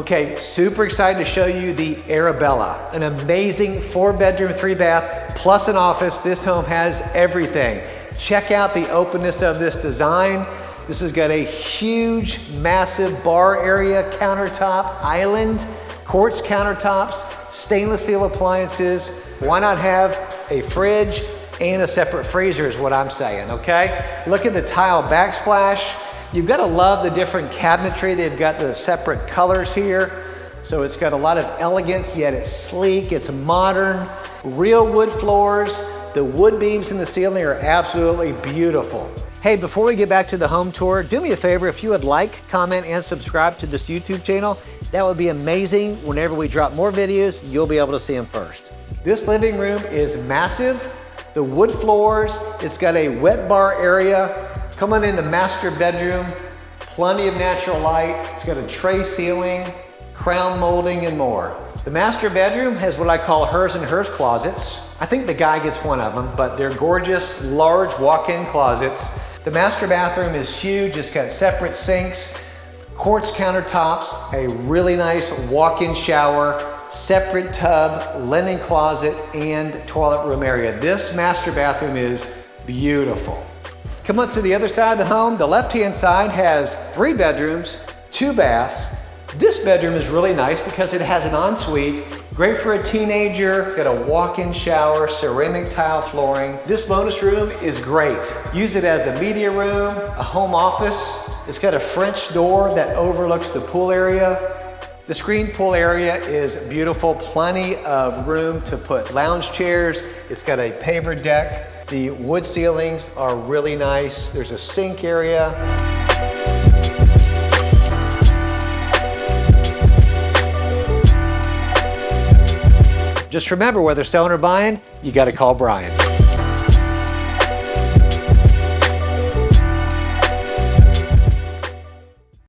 Okay, super excited to show you the Arabella, an amazing 4-bedroom, 3-bath, plus an office. This home has everything. Check out the openness of this design. This has got a huge, massive bar area, countertop, island, quartz countertops, stainless steel appliances. Why not have a fridge and a separate freezer is what I'm saying, okay? Look at the tile backsplash. You've got to love the different cabinetry. They've got the separate colors here. So it's got a lot of elegance, yet it's sleek, it's modern, real wood floors. The wood beams in the ceiling are absolutely beautiful. Hey, before we get back to the home tour, do me a favor, if you would like, comment, and subscribe to this YouTube channel, that would be amazing. Whenever we drop more videos, you'll be able to see them first. This living room is massive. The wood floors, it's got a wet bar area. Coming in the master bedroom, plenty of natural light. It's got a tray ceiling, crown molding, and more. The master bedroom has what I call hers and hers closets. I think the guy gets one of them, but they're gorgeous, large walk-in closets. The master bathroom is huge. It's got separate sinks, quartz countertops, a really nice walk-in shower, separate tub, linen closet, and toilet room area. This master bathroom is beautiful. Come up to the other side of the home. The left-hand side has 3 bedrooms, 2 baths. This bedroom is really nice because it has an ensuite, great for a teenager. It's got a walk-in shower, ceramic tile flooring. This bonus room is great. Use it as a media room, a home office. It's got a French door that overlooks the pool area. The screened pool area is beautiful. Plenty of room to put lounge chairs. It's got a pavered deck. The wood ceilings are really nice. There's a sink area. Just remember, whether selling or buying, you got to call Brian.